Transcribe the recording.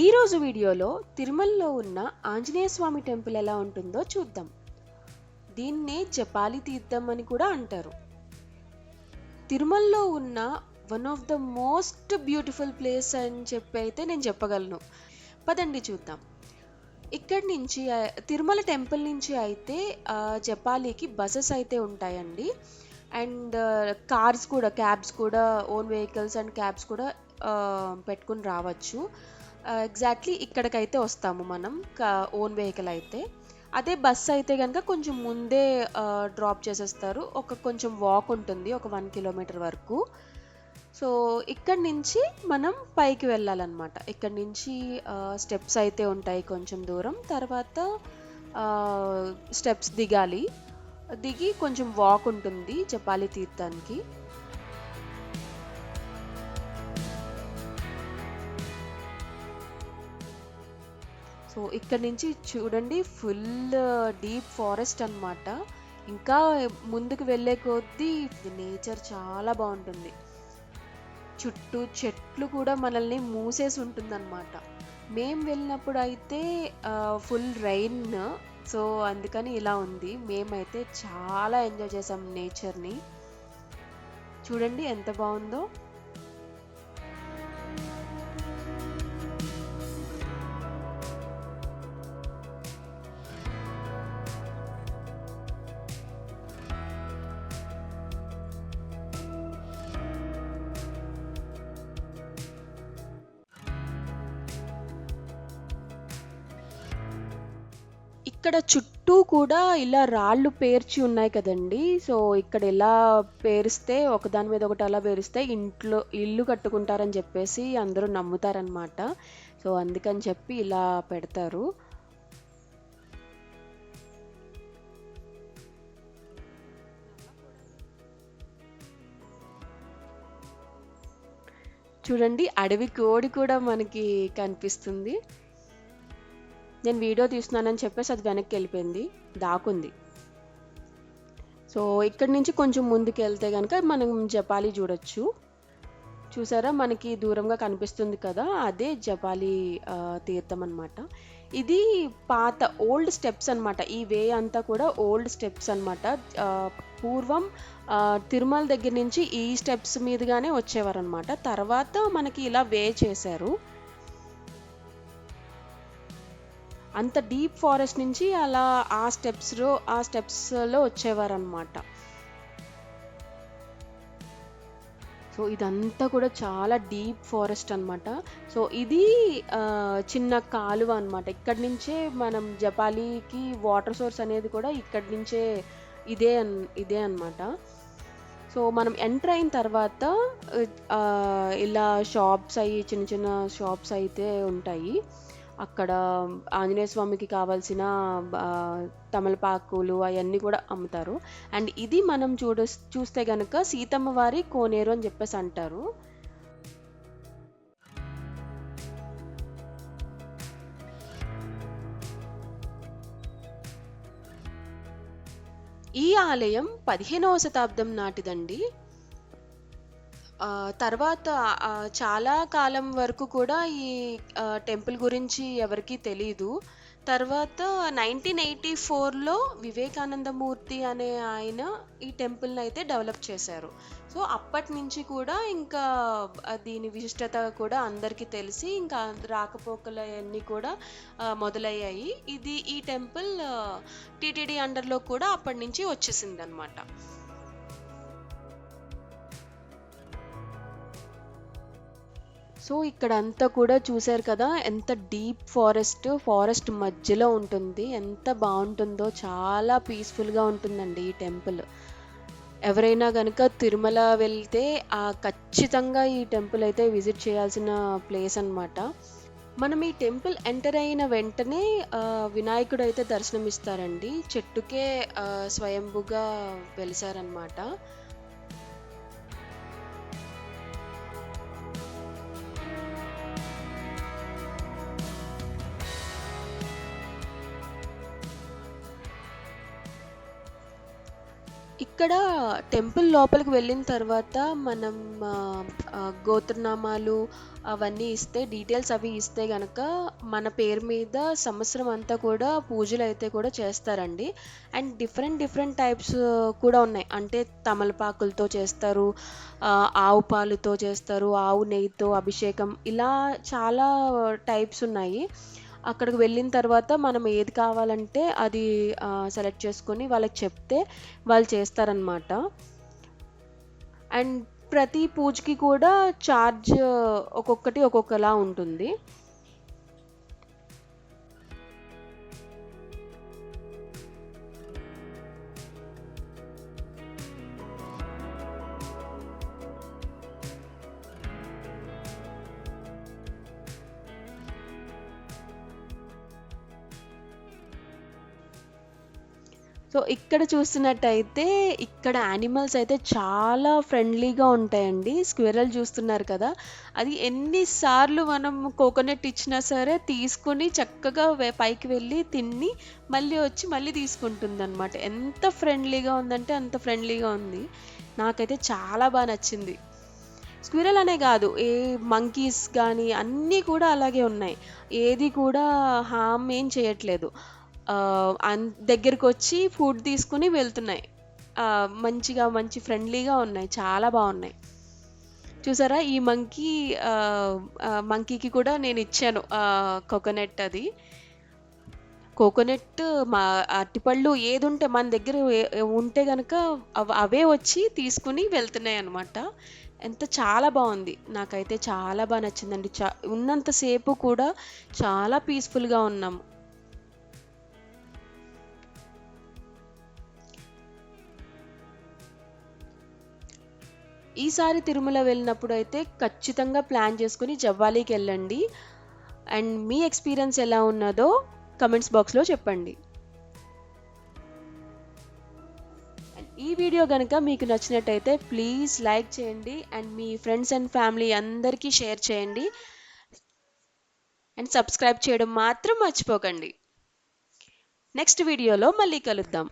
ఈరోజు వీడియోలో తిరుమలలో ఉన్న ఆంజనేయ స్వామి టెంపుల్ ఎలా ఉంటుందో చూద్దాం. దీన్నే జపాలి తీర్థం అని కూడా అంటారు. తిరుమలలో ఉన్న one of the most beautiful place అని చెప్పి అయితే నేను చెప్పగలను. పదండి చూద్దాం. ఇక్కడి నుంచి తిరుమల టెంపుల్ నుంచి అయితే జపాలికి బస్సెస్ అయితే ఉంటాయండి. అండ్ కార్స్ కూడా, క్యాబ్స్ కూడా, ఓన్ వెహికల్స్ అండ్ క్యాబ్స్ కూడా పెట్టుకుని రావచ్చు. ఎగ్జాక్ట్లీ ఇక్కడికైతే వస్తాము మనం ఓన్ వెహికల్ అయితే. అదే బస్ అయితే కనుక కొంచెం ముందే డ్రాప్ చేసేస్తారు. కొంచెం వాక్ ఉంటుంది, ఒక 1 కిలోమీటర్ వరకు. సో ఇక్కడి నుంచి మనం పైకి వెళ్ళాలన్నమాట. ఇక్కడి నుంచి స్టెప్స్ అయితే ఉంటాయి కొంచెం దూరం. తర్వాత స్టెప్స్ దిగి కొంచెం వాక్ ఉంటుంది జపాలి తీర్థానికి. సో ఇక్కడ నుంచి చూడండి, ఫుల్ డీప్ ఫారెస్ట్ అన్నమాట. ఇంకా ముందుకు వెళ్ళే కొద్దీ నేచర్ చాలా బాగుంటుంది. చుట్టూ చెట్లు కూడా మనల్ని మూసేసి ఉంటుందన్నమాట. మేము వెళ్ళినప్పుడు అయితే ఫుల్ రైన్, సో అందుకని ఇలా ఉంది. మేమైతే చాలా ఎంజాయ్ చేసాం నేచర్ని. చూడండి ఎంత బాగుందో. ఇక్కడ చుట్టూ కూడా ఇలా రాళ్ళు పేర్చి ఉన్నాయి కదండి. సో ఇక్కడ ఇలా పేరిస్తే, ఒకదాని మీద ఒకటి అలా పేరిస్తే ఇల్లు కట్టుకుంటారని చెప్పేసి అందరూ నమ్ముతారనమాట. సో అందుకని చెప్పి ఇలా పెడతారు. చూడండి, అడవి కోడి కూడా మనకి కనిపిస్తుంది. నేను వీడియో తీస్తున్నానని చెప్పేసి అది వెనక్కి వెళ్ళిపోయింది, దాకుంది. సో ఇక్కడి నుంచి కొంచెం ముందుకు వెళ్తే కనుక మనం జపాలి చూడొచ్చు. చూసారా, మనకి దూరంగా కనిపిస్తుంది కదా, అదే జపాలి తీర్థం అన్నమాట. ఇది పాత ఓల్డ్ స్టెప్స్ అన్నమాట. ఈ వే అంతా కూడా ఓల్డ్ స్టెప్స్ అన్నమాట. పూర్వం తిరుమల దగ్గర నుంచి ఈ స్టెప్స్ మీదుగానే వచ్చేవారు అనమాట. తర్వాత మనకి ఇలా వే చేశారు. అంత డీప్ ఫారెస్ట్ నుంచి అలా ఆ స్టెప్స్లో వచ్చేవారనమాట. సో ఇదంతా కూడా చాలా డీప్ ఫారెస్ట్ అనమాట. సో ఇది చిన్న కాలువ అనమాట. ఇక్కడి నుంచే మనం జపాలికి వాటర్ సోర్స్ అనేది కూడా ఇక్కడి నుంచే ఇదే అనమాట. సో మనం ఎంటర్ అయిన తర్వాత ఇలా చిన్న చిన్న షాప్స్ అయితే ఉంటాయి. అక్కడ ఆంజనేయ స్వామికి కావాల్సిన తమలపాకులు అవన్నీ కూడా అమ్ముతారు. అండ్ ఇది మనం చూస్తే గనక సీతమ్మ వారి కోనేరు అని చెప్పేసి అంటారు. ఈ ఆలయం 15వ శతాబ్దం నాటిదండి. తర్వాత చాలా కాలం వరకు కూడా ఈ టెంపుల్ గురించి ఎవరికీ తెలీదు. తర్వాత 1984లో వివేకానందమూర్తి అనే ఆయన ఈ టెంపుల్ని అయితే డెవలప్ చేశారు. సో అప్పటి నుంచి కూడా ఇంకా దీని విశిష్టత కూడా అందరికీ తెలిసి ఇంకా రాకపోకలు అవన్నీ కూడా మొదలయ్యాయి. ఈ టెంపుల్ టీటీడీ అండర్లో కూడా అప్పటి నుంచి వచ్చేసింది అనమాట. సో ఇక్కడ అంతా కూడా చూశారు కదా, ఎంత డీప్ ఫారెస్ట్ మధ్యలో ఉంటుంది. ఎంత బాగుంటుందో, చాలా పీస్ఫుల్గా ఉంటుందండి ఈ టెంపుల్. ఎవరైనా కనుక తిరుమల వెళ్తే ఖచ్చితంగా ఈ టెంపుల్ అయితే విజిట్ చేయాల్సిన ప్లేస్ అన్నమాట. మనం ఈ టెంపుల్ ఎంటర్ అయిన వెంటనే వినాయకుడు అయితే దర్శనమిస్తారండి. చెట్టుకే స్వయంభుగా వెలిసారనమాట. ఇక్కడ టెంపుల్ లోపలికి వెళ్ళిన తర్వాత మనం గోత్రనామాలు అవన్నీ ఇస్తే, డీటెయిల్స్ అవి ఇస్తే గనక మన పేరు మీద సంవత్సరం అంతా కూడా పూజలు అయితే కూడా చేస్తారండి. అండ్ డిఫరెంట్ డిఫరెంట్ టైప్స్ కూడా ఉన్నాయి. అంటే తమలపాకులతో చేస్తారు, ఆవు పాలుతో చేస్తారు, ఆవు నెయ్యితో అభిషేకం, ఇలా చాలా టైప్స్ ఉన్నాయి. అక్కడికి వెళ్ళిన తర్వాత మనం ఏది కావాలంటే అది సెలెక్ట్ చేసుకొని వాళ్ళకి చెప్తే వాళ్ళు చేస్తారనమాట. అండ్ ప్రతి పూజకి కూడా ఛార్జ్ ఒక్కొక్కటి ఒక్కొక్కలా ఉంటుంది. సో ఇక్కడ చూస్తున్నట్టయితే ఇక్కడ యానిమల్స్ అయితే చాలా ఫ్రెండ్లీగా ఉంటాయండి. స్క్విరల్ చూస్తున్నారు కదా, అది ఎన్నిసార్లు మనం కోకోనట్ ఇచ్చినా సరే తీసుకుని చక్కగా పైకి వెళ్ళి తిని మళ్ళీ వచ్చి మళ్ళీ తీసుకుంటుంది అనమాట. ఎంత ఫ్రెండ్లీగా ఉందంటే అంత ఫ్రెండ్లీగా ఉంది. నాకైతే చాలా బాగా నచ్చింది. స్క్విరల్ అనే కాదు, ఏ మంకీస్ కానీ అన్నీ కూడా అలాగే ఉన్నాయి. ఏది కూడా హామ్ ఏం చేయట్లేదు. దగ్గరికి వచ్చి ఫుడ్ తీసుకుని వెళ్తున్నాయి. మంచిగా మంచి ఫ్రెండ్లీగా ఉన్నాయి, చాలా బాగున్నాయి. చూసారా, ఈ మంకీకి కూడా నేను ఇచ్చాను కోకోనట్. అది కోకోనట్, మా అరటిపళ్ళు ఏది ఉంటే మన దగ్గర ఉంటే గనక అవే వచ్చి తీసుకుని వెళ్తున్నాయి అనమాట. చాలా బాగుంది, నాకైతే చాలా బాగా నచ్చిందండి. ఉన్నంతసేపు కూడా చాలా పీస్ఫుల్గా ఉన్నాము. ఈసారి తిరుమల వెళ్ళినప్పుడు అయితే ఖచ్చితంగా ప్లాన్ చేసుకుని జవ్వాలికి వెళ్ళండి. అండ్ మీ ఎక్స్పీరియన్స్ ఎలా ఉన్నదో కమెంట్స్ బాక్స్లో చెప్పండి. ఈ వీడియో కనుక మీకు నచ్చినట్టయితే ప్లీజ్ లైక్ చేయండి and me friends and family అందరికీ షేర్ చేయండి. అండ్ సబ్స్క్రైబ్ చేయడం మాత్రం మర్చిపోకండి. నెక్స్ట్ వీడియోలో మళ్ళీ కలుద్దాం.